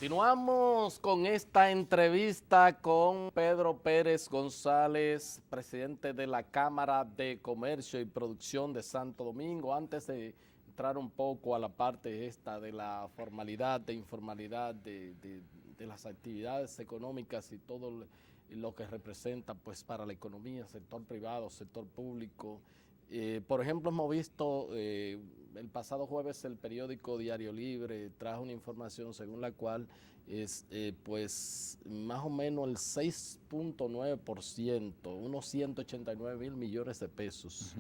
Continuamos con esta entrevista con Pedro Pérez González, presidente de la Cámara de Comercio y Producción de Santo Domingo. Antes de entrar un poco a la parte esta de la formalidad, de informalidad, de las actividades económicas y todo lo que representa pues para la economía, sector privado, sector público. Por ejemplo, hemos visto el pasado jueves el periódico Diario Libre trajo una información según la cual pues más o menos el 6.9%, unos 189 mil millones de pesos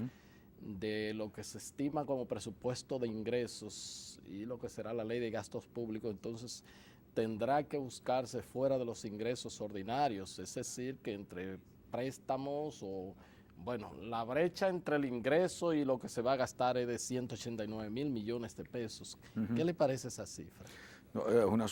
de lo que se estima como presupuesto de ingresos y lo que será la ley de gastos públicos, entonces tendrá que buscarse fuera de los ingresos ordinarios, es decir, que entre préstamos o bueno, la brecha entre el ingreso y lo que se va a gastar es de 189 mil millones de pesos. ¿Qué le parece esa cifra? No, es una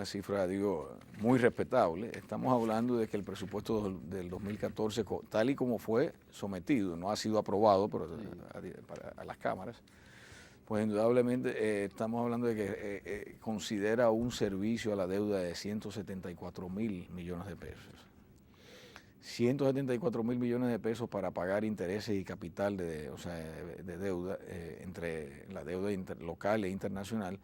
cifra, digo, muy respetable. Estamos hablando de que el presupuesto del 2014, tal y como fue sometido, no ha sido aprobado pero a las cámaras, pues indudablemente estamos hablando de que considera un servicio a la deuda de 174 mil millones de pesos. 174 mil millones de pesos para pagar intereses y capital de deuda entre la deuda local e internacional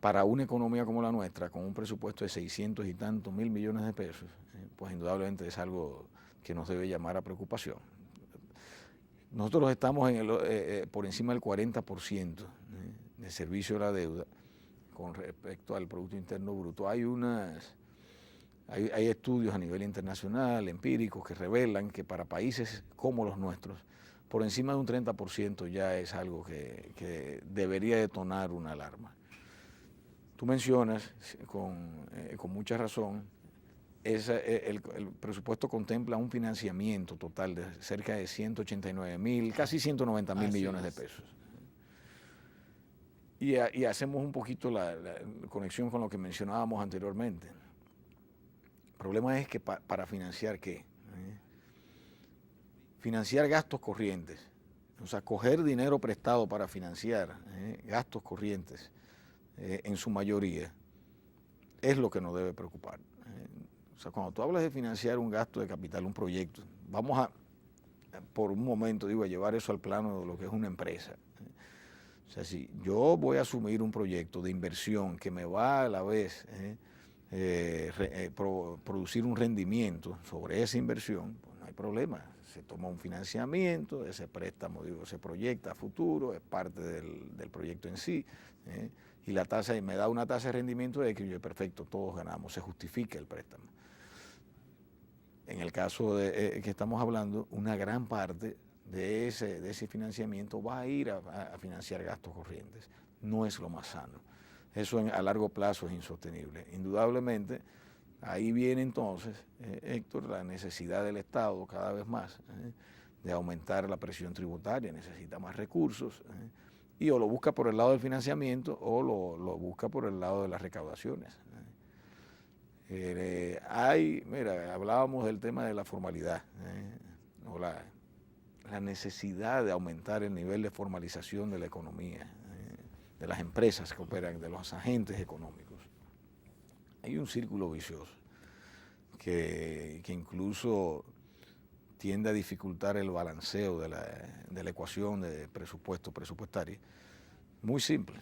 para una economía como la nuestra, con un presupuesto de 600 y tantos mil millones de pesos, pues indudablemente es algo que nos debe llamar a preocupación. Nosotros estamos por encima del 40% de servicio a la deuda con respecto al Producto Interno Bruto. Hay estudios a nivel internacional, empíricos, que revelan que para países como los nuestros, por encima de un 30% ya es algo que debería detonar una alarma. Tú mencionas con mucha razón, el presupuesto contempla un financiamiento total de cerca de 189 mil, casi 190 mil millones de pesos. Y hacemos un poquito la conexión con lo que mencionábamos anteriormente. El problema es que para financiar ¿qué? Financiar gastos corrientes, o sea, coger dinero prestado para financiar gastos corrientes en su mayoría, es lo que nos debe preocupar. O sea, cuando tú hablas de financiar un gasto de capital, un proyecto, vamos a, por un momento, a llevar eso al plano de lo que es una empresa. O sea, si yo voy a asumir un proyecto de inversión que me va a la vez producir un rendimiento sobre esa inversión, pues no hay problema. Se toma un financiamiento, ese préstamo se proyecta a futuro, es parte del proyecto en sí, y la tasa me da una tasa de rendimiento de que perfecto, todos ganamos, se justifica el préstamo. En el caso de que estamos hablando, una gran parte de ese financiamiento va a ir a financiar gastos corrientes. No es lo más sano. Eso a largo plazo es insostenible. Indudablemente, ahí viene entonces, Héctor, la necesidad del Estado cada vez más de aumentar la presión tributaria, necesita más recursos, y o lo busca por el lado del financiamiento o lo busca por el lado de las recaudaciones. Mira, hablábamos del tema de la formalidad, o la necesidad de aumentar el nivel de formalización de la economía, de las empresas que operan, de los agentes económicos. Hay un círculo vicioso que incluso tiende a dificultar el balanceo de la ecuación de presupuestaria. Muy simple.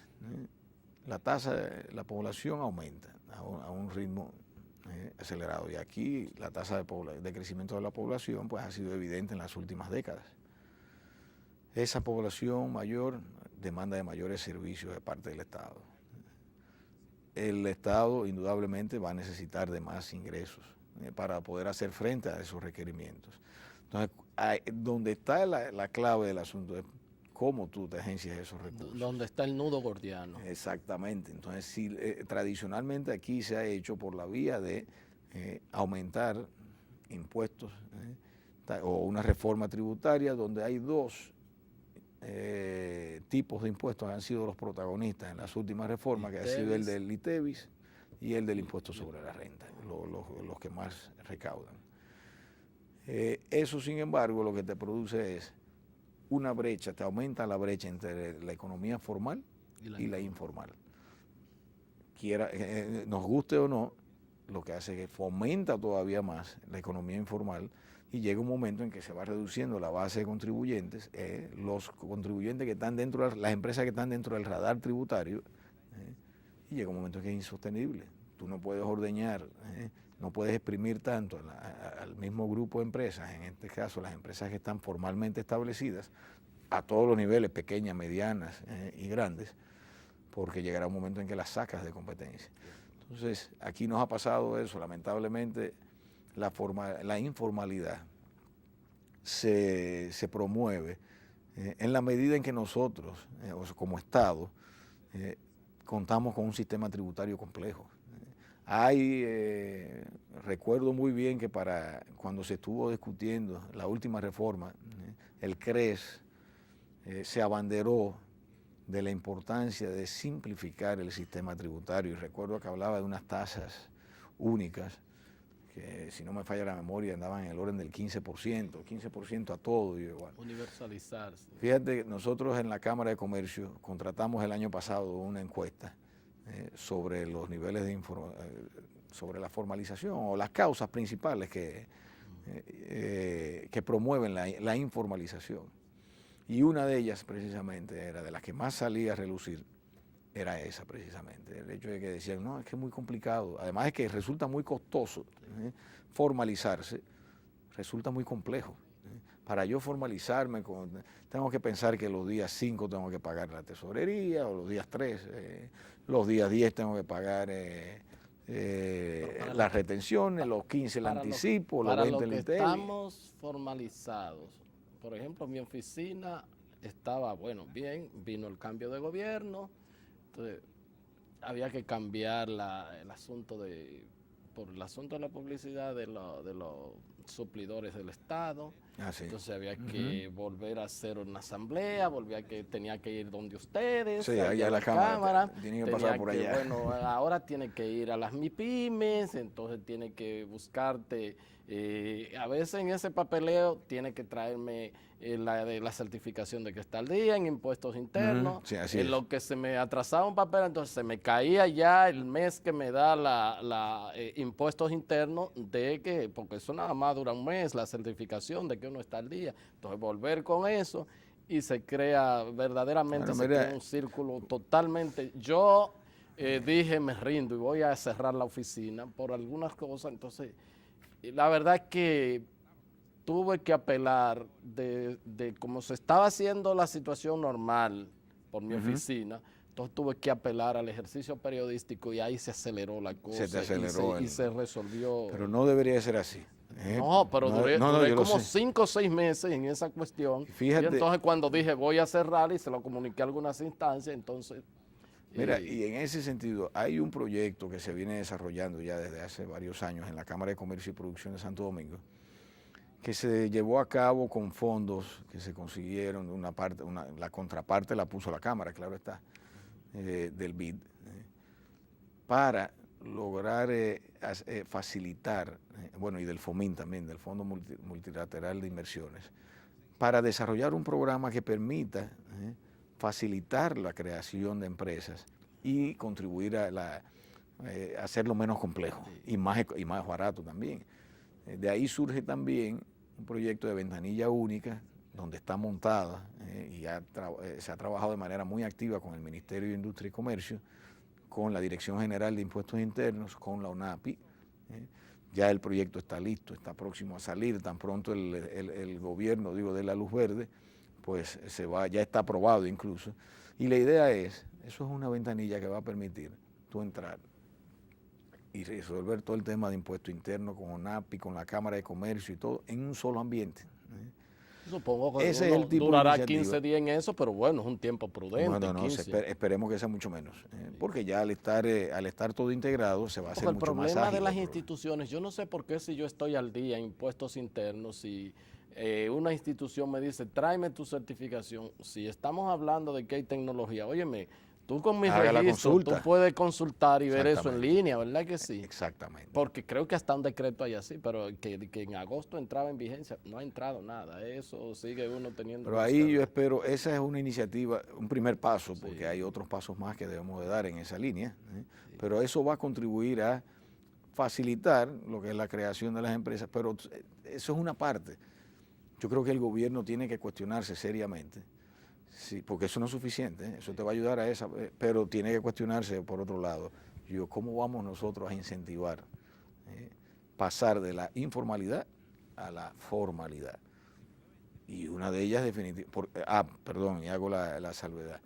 La población aumenta a un ritmo acelerado, y aquí la tasa de crecimiento de la población pues ha sido evidente en las últimas décadas. Esa población mayor demanda de mayores servicios de parte del Estado. El Estado indudablemente va a necesitar de más ingresos para poder hacer frente a esos requerimientos. Entonces, donde está la clave del asunto es cómo tú te agencias esos recursos. Donde está el nudo gordiano. Exactamente. Entonces, tradicionalmente aquí se ha hecho por la vía de aumentar impuestos o una reforma tributaria donde hay dos tipos de impuestos han sido los protagonistas en las últimas reformas, que ha sido el del ITEVIS y el del impuesto sobre la renta, los que más recaudan. Eso, sin embargo, lo que te produce es una brecha, te aumenta la brecha entre la economía formal y la informal. nos guste o no, lo que hace es que fomenta todavía más la economía informal y llega un momento en que se va reduciendo la base de contribuyentes, los contribuyentes que están dentro, las empresas que están dentro del radar tributario, y llega un momento en que es insostenible. Tú no puedes ordeñar, no puedes exprimir tanto al mismo grupo de empresas, en este caso las empresas que están formalmente establecidas, a todos los niveles, pequeñas, medianas y grandes, porque llegará un momento en que las sacas de competencia. Entonces, aquí nos ha pasado eso, lamentablemente la informalidad se promueve en la medida en que nosotros, como Estado, contamos con un sistema tributario complejo. Recuerdo muy bien que cuando se estuvo discutiendo la última reforma, el CRES se abanderó de la importancia de simplificar el sistema tributario, y recuerdo que hablaba de unas tasas únicas que, si no me falla la memoria, andaban en el orden del 15% a todo. Y igual. Universalizarse. Fíjate, nosotros en la Cámara de Comercio contratamos el año pasado una encuesta sobre los niveles sobre la formalización o las causas principales que promueven la informalización. Y una de ellas precisamente era, de las que más salía a relucir, era esa precisamente, el hecho de que decían, no, es que es muy complicado, además es que resulta muy costoso formalizarse, resulta muy complejo. Para yo formalizarme, tengo que pensar que los días 5 tengo que pagar la tesorería, o los días 3, los días 10 tengo que pagar las retenciones, los 15 el anticipo, los 20 el ITEVI. Estamos formalizados. Por ejemplo, mi oficina estaba, bueno, bien, vino el cambio de gobierno, entonces había que cambiar el asunto por el asunto de la publicidad de los suplidores del Estado. Sí. Entonces había que volver a hacer una asamblea, tenía que ir donde ustedes, sí, allá a la cámara, tiene que pasar por allá. Bueno, ahora tiene que ir a las MIPYMES, entonces tiene que buscarte, a veces en ese papeleo tiene que traerme la certificación de que está al día en impuestos internos. Sí, así en lo que se me atrasaba un papel, entonces se me caía ya el mes que me da la impuestos internos porque eso nada más dura un mes, la certificación de que uno está al día. Entonces volver con eso y se crea verdaderamente un círculo totalmente. Yo dije, me rindo y voy a cerrar la oficina por algunas cosas. Entonces, la verdad es que tuve que apelar de cómo se estaba haciendo la situación normal por mi oficina. Entonces tuve que apelar al ejercicio periodístico y ahí se aceleró la cosa. Se te aceleró. Y se resolvió. Pero no debería ser así. No, pero duré como 5 o 6 meses en esa cuestión. Fíjate, y entonces cuando dije voy a cerrar y se lo comuniqué a algunas instancias, entonces... Mira, y en ese sentido hay un proyecto que se viene desarrollando ya desde hace varios años en la Cámara de Comercio y Producción de Santo Domingo, que se llevó a cabo con fondos que se consiguieron, la contraparte la puso la Cámara, claro está, del BID, para lograr facilitar, bueno, y del FOMIN también, del Fondo Multilateral de Inversiones, para desarrollar un programa que permita facilitar la creación de empresas y contribuir a hacerlo menos complejo y más barato también. De ahí surge también un proyecto de ventanilla única donde está montada y se ha trabajado de manera muy activa con el Ministerio de Industria y Comercio, con la Dirección General de Impuestos Internos, con la ONAPI. Ya el proyecto está listo, está próximo a salir, tan pronto el gobierno, dé la luz verde, pues ya está aprobado incluso. Y la idea eso es una ventanilla que va a permitir tú entrar y resolver todo el tema de impuesto interno con ONAPI, con la Cámara de Comercio y todo, en un solo ambiente. Supongo que ese es el tipo durará 15 días en eso, pero bueno, es un tiempo prudente. Bueno, no, esperemos que sea mucho menos, porque ya al estar todo integrado se va a hacer mucho más ágil. El problema de las instituciones, yo no sé por qué si yo estoy al día en impuestos internos, si una institución me dice, tráeme tu certificación, si estamos hablando de que hay tecnología, óyeme, Tú con mi haga la registro, tú consulta. puedes consultar y ver eso en Exactamente. línea, ¿verdad que sí? Exactamente. Porque creo que hasta un decreto hay así, pero que en agosto entraba en vigencia, no ha entrado nada, eso sigue uno teniendo Pero que ahí yo observar. espero, esa es una iniciativa, un primer paso, porque Sí, hay otros pasos más que debemos de dar en esa línea, sí, pero eso va a contribuir a facilitar lo que es la creación de las empresas, pero eso es una parte. Yo creo que el gobierno tiene que cuestionarse seriamente, sí, porque eso no es suficiente, eso te va a ayudar a esa, pero tiene que cuestionarse por otro lado, ¿cómo vamos nosotros a incentivar pasar de la informalidad a la formalidad? Y una de ellas definitivamente, perdón, y hago la salvedad.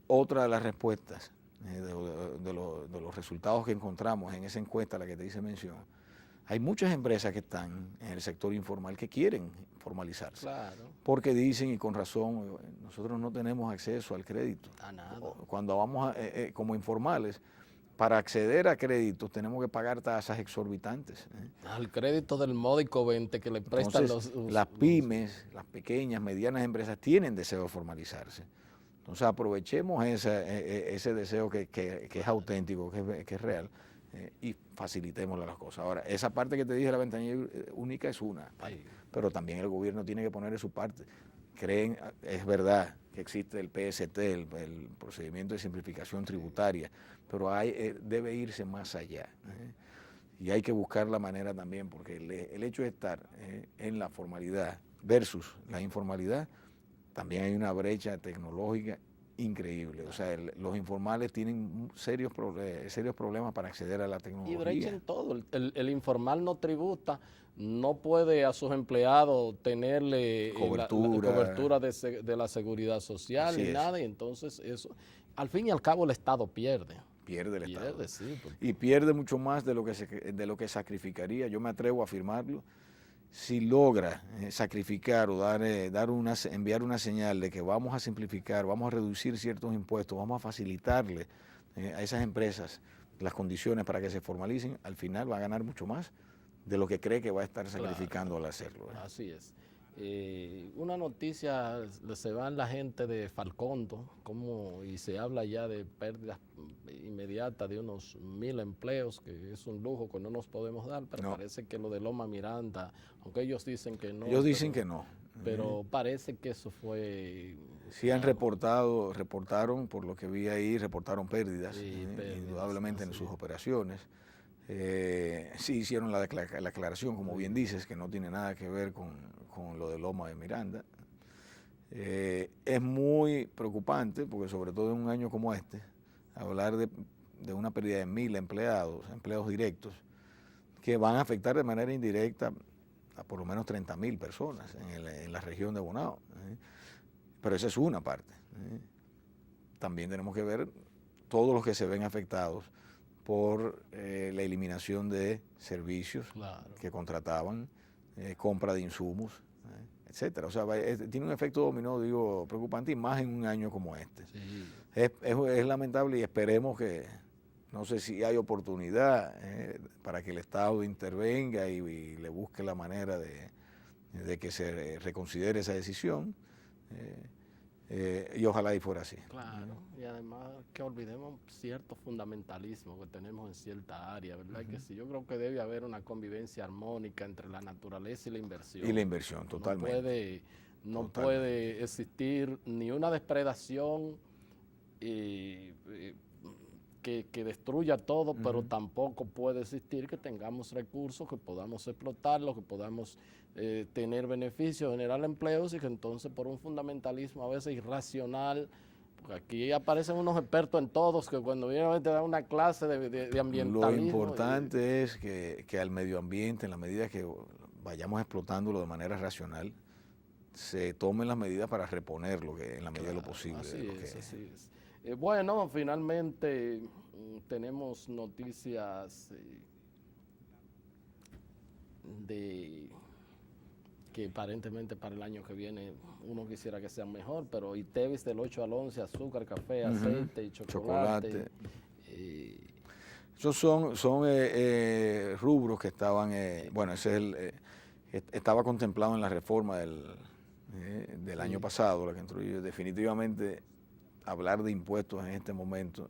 Otra de las respuestas de los resultados que encontramos en esa encuesta a la que te hice mención, hay muchas empresas que están en el sector informal que quieren formalizarse. claro, Porque dicen, y con razón, nosotros no tenemos acceso al crédito. a nada. Cuando vamos como informales, para acceder a créditos tenemos que pagar tasas exorbitantes. Al crédito del módico 20 que le prestan Entonces, las pymes, las pequeñas, medianas empresas tienen deseo de formalizarse. Entonces, aprovechemos ese deseo que es auténtico, que es real, y facilitemos las cosas. Ahora, esa parte que te dije, la ventanilla única es una parte, pero también el gobierno tiene que poner de su parte. Es verdad que existe el PST, el procedimiento de simplificación tributaria, pero debe irse más allá. Y hay que buscar la manera también, porque el hecho de estar en la formalidad versus la informalidad, también hay una brecha tecnológica increíble. O sea, los informales tienen serios problemas para acceder a la tecnología. Y brecha en todo. El informal no tributa, no puede a sus empleados tenerle la cobertura de la seguridad social ni nada, y entonces eso, al fin y al cabo el Estado pierde. Pierde el Estado. Sí, y pierde mucho más de lo que sacrificaría, yo me atrevo a afirmarlo, si logra sacrificar o enviar una señal de que vamos a simplificar, vamos a reducir ciertos impuestos, vamos a facilitarle a esas empresas las condiciones para que se formalicen, al final va a ganar mucho más de lo que cree que va a estar sacrificando al hacerlo. Así es. Una noticia, se va la gente de Falcondo, y se habla ya de pérdidas inmediatas de unos 1,000 empleos, que es un lujo que no nos podemos dar, pero parece que lo de Loma Miranda, aunque ellos dicen que no. Ellos dicen que no. Pero parece que eso fue... Sí han reportaron, por lo que vi ahí, reportaron pérdidas, indudablemente en sus operaciones. Sí hicieron la aclaración, como bien dices, que no tiene nada que ver con lo de Loma de Miranda. Es muy preocupante, porque sobre todo en un año como este, hablar de una pérdida de 1,000 empleos directos, que van a afectar de manera indirecta a por lo menos 30,000 personas en la región de Bonao. Pero esa es una parte. También tenemos que ver todos los que se ven afectados por la eliminación de servicios que contrataban, compra de insumos, etcétera. O sea, tiene un efecto dominó, preocupante, y más en un año como este. Sí. Es lamentable, y esperemos que, no sé si hay oportunidad para que el Estado intervenga y le busque la manera de que se reconsidere esa decisión. Y ojalá y fuera así. Claro, y además que olvidemos cierto fundamentalismo que tenemos en cierta área, ¿verdad? Que sí, yo creo que debe haber una convivencia armónica entre la naturaleza y la inversión. Y la inversión, totalmente. No puede existir ni una depredación que destruya todo, pero tampoco puede existir que tengamos recursos, que podamos explotarlos, que podamos tener beneficios, generar empleos, y que entonces por un fundamentalismo a veces irracional, porque aquí aparecen unos expertos en todos que cuando vienen a dar una clase de ambientalismo. Lo importante es que al medio ambiente, en la medida que vayamos explotándolo de manera racional, se tomen las medidas para reponerlo en la medida de lo posible. Así es. Bueno, finalmente tenemos noticias de que aparentemente para el año que viene uno quisiera que sean mejor, pero ITEVIS del 8 al 11, azúcar, café, aceite y chocolate. Esos son rubros que estaban, bueno, estaba contemplado en la reforma del año pasado, la que introdujo. Definitivamente hablar de impuestos en este momento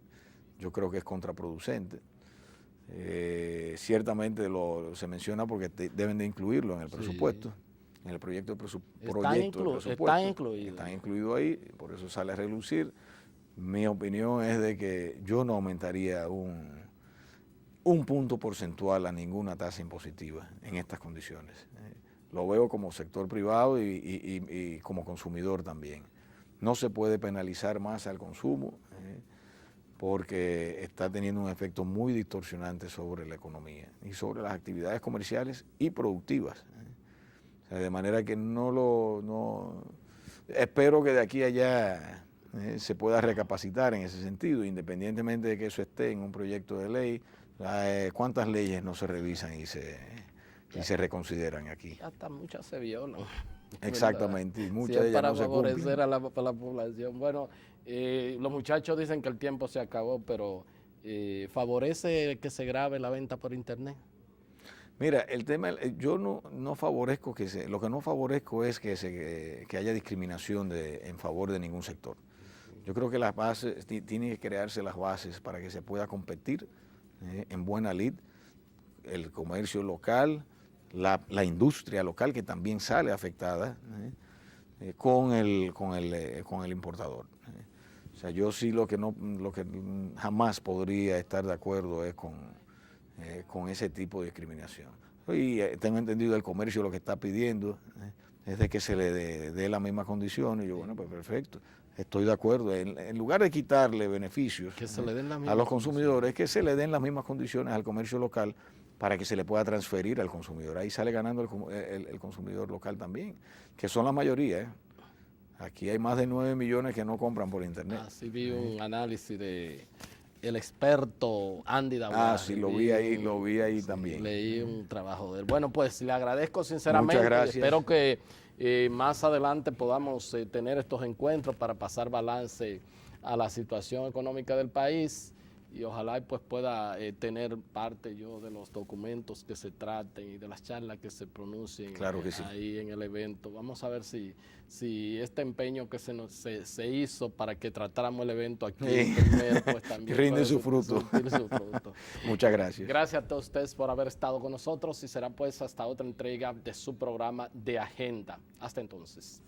yo creo que es contraproducente. Ciertamente se menciona porque deben de incluirlo en el presupuesto, en el proyecto de presupuesto. Están incluidos. Están incluidos ahí, por eso sale a relucir. Mi opinión es de que yo no aumentaría un punto porcentual a ninguna tasa impositiva en estas condiciones. Lo veo como sector privado y como consumidor también. No se puede penalizar más al consumo porque está teniendo un efecto muy distorsionante sobre la economía y sobre las actividades comerciales y productivas. O sea, de manera que espero que de aquí a allá se pueda recapacitar en ese sentido, independientemente de que eso esté en un proyecto de ley. ¿Cuántas leyes no se revisan y se reconsideran aquí? Hasta muchas se violan. Exactamente, y muchas de ellas para no se cumplen. favorecer a la población. Bueno, los muchachos dicen que el tiempo se acabó, pero ¿favorece que se grabe la venta por internet? Mira, el tema, yo no favorezco lo que no favorezco es que haya discriminación en favor de ningún sector. Yo creo que las bases, tienen que crearse las bases para que se pueda competir en buena lid, el comercio local, la industria local que también sale afectada con el importador. O sea, yo sí lo que jamás podría estar de acuerdo es con ese tipo de discriminación. Y tengo entendido el comercio lo que está pidiendo es de que se le dé las mismas condiciones. Y yo, bueno, pues perfecto, estoy de acuerdo. En lugar de quitarle beneficios a los consumidores, que se le den las mismas condiciones al comercio local para que se le pueda transferir al consumidor. Ahí sale ganando el consumidor local también, que son la mayoría. Aquí hay más de 9 millones que no compran por internet. Así vi un análisis de el experto Andy Daura. Sí, lo vi ahí también. Leí un trabajo de él. Bueno, pues le agradezco sinceramente. Muchas gracias. Espero que más adelante podamos tener estos encuentros para pasar balance a la situación económica del país y ojalá pues pueda tener parte yo de los documentos que se traten y de las charlas que se pronuncien. Claro que sí. Ahí en el evento. Vamos a ver si este empeño que se hizo para que tratáramos el evento aquí primero, pues también rinde su fruto. Muchas gracias. Gracias a todos ustedes por haber estado con nosotros y será pues hasta otra entrega de su programa de Agenda. Hasta entonces.